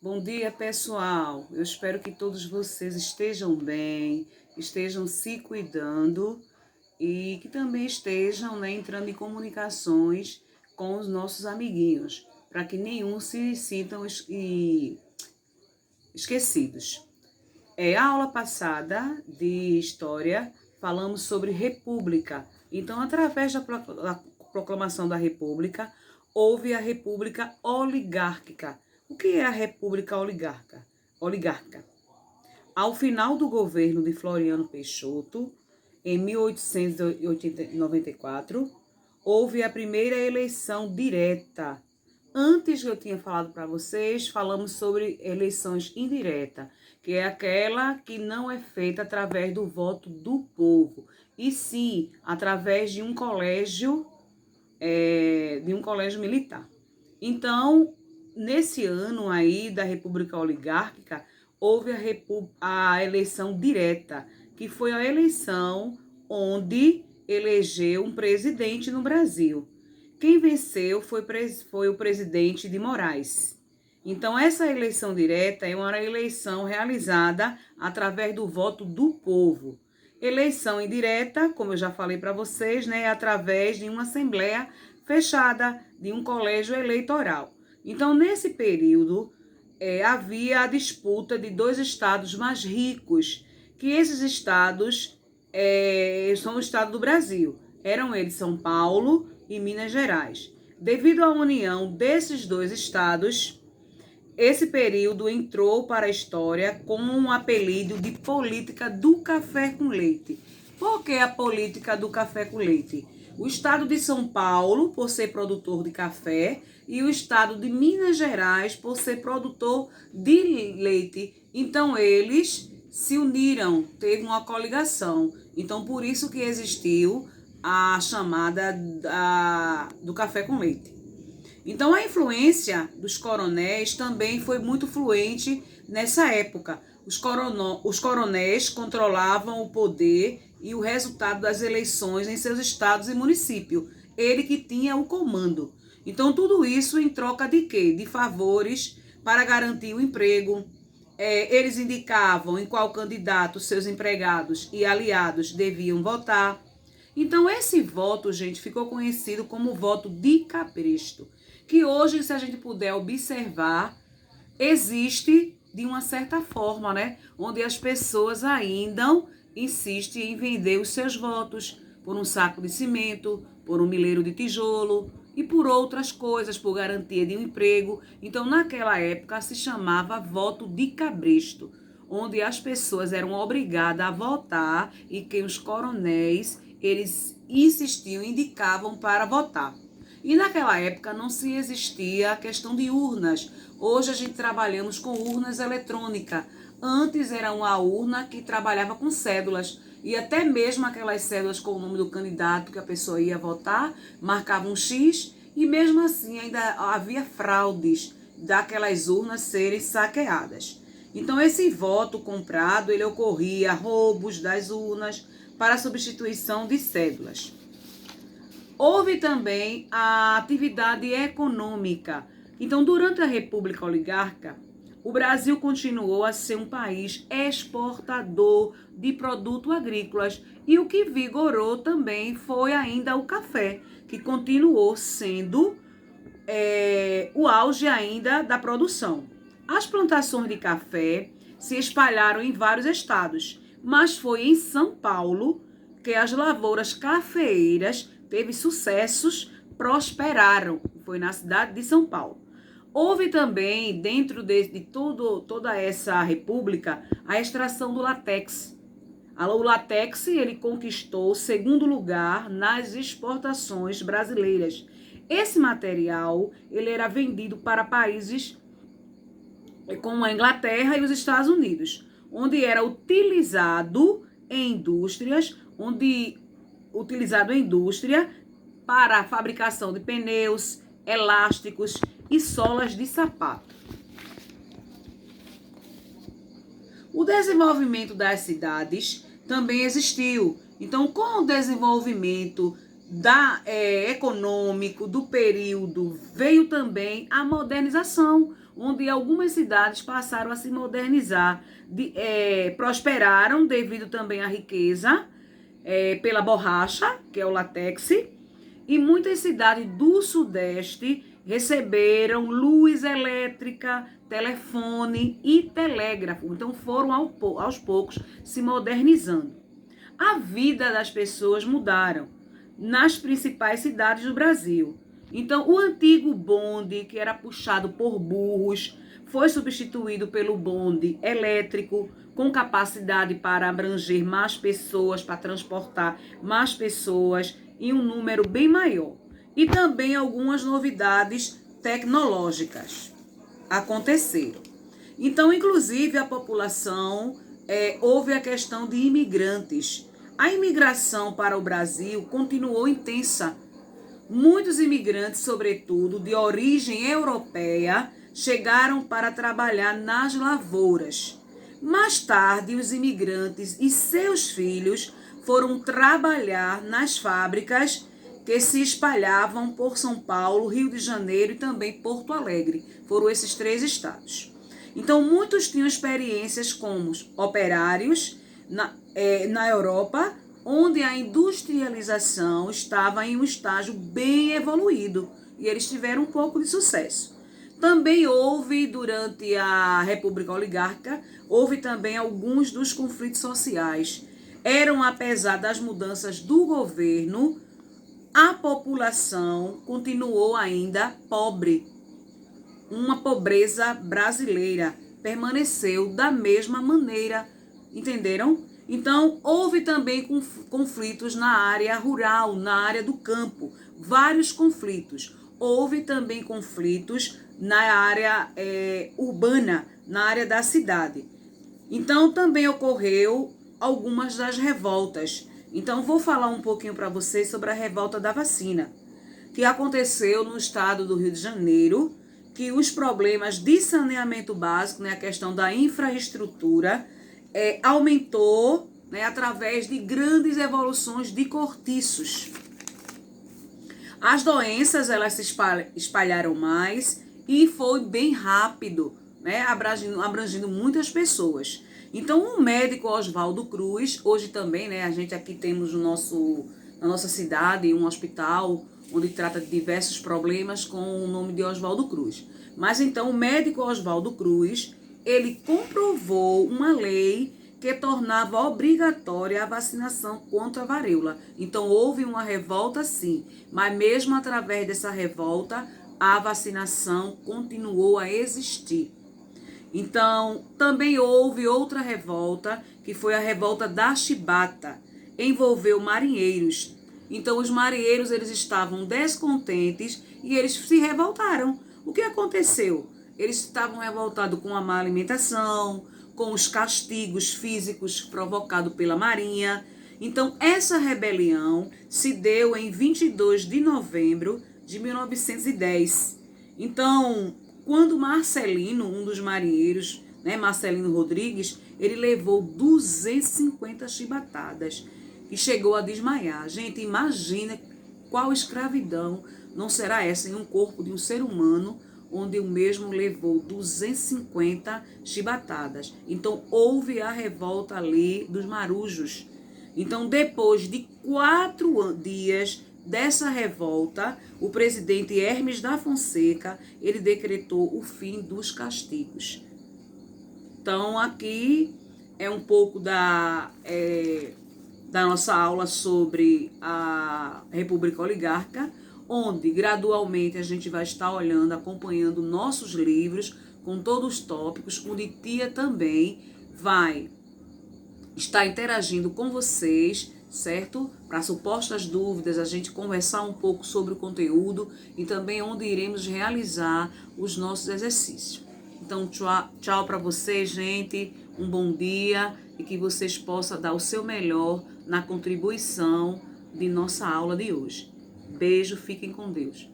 Bom dia, pessoal. Eu espero que todos vocês estejam bem, estejam se cuidando e que também estejam, entrando em comunicações com os nossos amiguinhos, para que nenhum se sintam esquecidos. A aula passada de História falamos sobre República. Então, através da proclamação da República, houve a República Oligárquica. O que é a República Oligárquica? Ao final do governo de Floriano Peixoto, em 1894, houve a primeira eleição direta. Antes eu tinha falado para vocês, falamos sobre eleições indiretas, que é aquela que não é feita através do voto do povo, e sim através de um colégio militar. Então, nesse ano aí da República Oligárquica, houve a eleição direta, que foi a eleição onde elegeu um presidente no Brasil. Quem venceu foi o presidente de Moraes. Então, essa eleição direta é uma eleição realizada através do voto do povo. Eleição indireta, como eu já falei para vocês, é através de uma assembleia fechada, de um colégio eleitoral. Então, nesse período, havia a disputa de dois estados mais ricos, que esses estados são o estado do Brasil. Eram eles São Paulo e Minas Gerais. Devido à união desses dois estados, esse período entrou para a história com um apelido de política do café com leite. Por que a política do café com leite? O estado de São Paulo, por ser produtor de café, e o estado de Minas Gerais, por ser produtor de leite. Então, eles se uniram, teve uma coligação. Então, por isso que existiu a chamada do café com leite. Então, a influência dos coronéis também foi muito fluente nessa época. Os coronéis controlavam o poder e o resultado das eleições em seus estados e municípios. Ele que tinha o comando. Então, tudo isso em troca de quê? De favores para garantir o emprego. Eles indicavam em qual candidato seus empregados e aliados deviam votar. Então, esse voto, gente, ficou conhecido como voto de cabresto, que hoje, se a gente puder observar, existe de uma certa forma, onde as pessoas ainda insistem em vender os seus votos por um saco de cimento, por um milheiro de tijolo e por outras coisas, por garantia de um emprego. Então, naquela época, se chamava voto de cabresto, onde as pessoas eram obrigadas a votar e que os coronéis, eles insistiam, indicavam para votar. E naquela época não se existia a questão de urnas. Hoje a gente trabalhamos com urnas eletrônicas. Antes era uma urna que trabalhava com cédulas. E até mesmo aquelas cédulas com o nome do candidato que a pessoa ia votar, marcava um X, e mesmo assim ainda havia fraudes daquelas urnas serem saqueadas. Então esse voto comprado, ele ocorria roubos das urnas para substituição de cédulas. Houve também a atividade econômica. Então, durante a República Oligárquica, o Brasil continuou a ser um país exportador de produtos agrícolas, e o que vigorou também foi ainda o café, que continuou sendo o auge ainda da produção. As plantações de café se espalharam em vários estados, mas foi em São Paulo que as lavouras cafeeiras teve sucessos, prosperaram. Foi na cidade de São Paulo. Houve também, dentro de toda essa república, a extração do látex. O látex, ele conquistou o segundo lugar nas exportações brasileiras. Esse material, ele era vendido para países como a Inglaterra e os Estados Unidos, onde era utilizado em indústrias, para a fabricação de pneus, elásticos e solas de sapato. O desenvolvimento das cidades também existiu. Então, com o desenvolvimento econômico do período, veio também a modernização, onde algumas cidades passaram a se modernizar, prosperaram devido também à riqueza, pela borracha, que é o látex, e muitas cidades do Sudeste receberam luz elétrica, telefone e telégrafo. Então foram aos poucos se modernizando. A vida das pessoas mudaram nas principais cidades do Brasil. Então, o antigo bonde, que era puxado por burros, foi substituído pelo bonde elétrico, com capacidade para abranger mais pessoas, para transportar mais pessoas em um número bem maior. E também algumas novidades tecnológicas aconteceram. Então, inclusive, a população, houve a questão de imigrantes. A imigração para o Brasil continuou intensa. Muitos imigrantes, sobretudo de origem europeia, chegaram para trabalhar nas lavouras. Mais tarde, os imigrantes e seus filhos foram trabalhar nas fábricas que se espalhavam por São Paulo, Rio de Janeiro e também Porto Alegre. Foram esses 3 estados. Então, muitos tinham experiências como operários na Europa, onde a industrialização estava em um estágio bem evoluído e eles tiveram um pouco de sucesso. Também houve, durante a República Oligárquica, houve também alguns dos conflitos sociais. Apesar das mudanças do governo, a população continuou ainda pobre. Uma pobreza brasileira permaneceu da mesma maneira, entenderam? Então, houve também conflitos na área rural, na área do campo, vários conflitos. Houve também conflitos na área urbana, na área da cidade. Então, também ocorreu algumas das revoltas. Então, vou falar um pouquinho para vocês sobre a revolta da vacina, que aconteceu no estado do Rio de Janeiro, que os problemas de saneamento básico, a questão da infraestrutura, aumentou, através de grandes evoluções de cortiços. As doenças, elas se espalharam mais e foi bem rápido, abrangindo muitas pessoas. Então, o médico Oswaldo Cruz, hoje também, a gente aqui temos na nossa cidade um hospital onde trata de diversos problemas com o nome de Oswaldo Cruz. Mas então, o médico Oswaldo Cruz, ele comprovou uma lei que tornava obrigatória a vacinação contra a varíola. Então, houve uma revolta, sim, mas mesmo através dessa revolta, a vacinação continuou a existir. Então, também houve outra revolta, que foi a revolta da Chibata, envolveu marinheiros. Então, os marinheiros, eles estavam descontentes e eles se revoltaram. O que aconteceu? Eles estavam revoltados com a má alimentação, com os castigos físicos provocados pela Marinha. Então, essa rebelião se deu em 22 de novembro de 1910. Então, quando Marcelino, um dos marinheiros, Marcelino Rodrigues, ele levou 250 chibatadas e chegou a desmaiar. Gente, imagina qual escravidão não será essa em um corpo de um ser humano, onde o mesmo levou 250 chibatadas. Então, houve a revolta ali dos marujos. Então, depois de 4 dias dessa revolta, o presidente Hermes da Fonseca, ele decretou o fim dos castigos. Então, aqui é um pouco da nossa aula sobre a República Oligárquica, onde gradualmente a gente vai estar olhando, acompanhando nossos livros com todos os tópicos, onde Tia também vai estar interagindo com vocês, certo? Para supostas dúvidas, a gente conversar um pouco sobre o conteúdo e também onde iremos realizar os nossos exercícios. Então, tchau para vocês, gente. Um bom dia e que vocês possam dar o seu melhor na contribuição de nossa aula de hoje. Beijo, fiquem com Deus.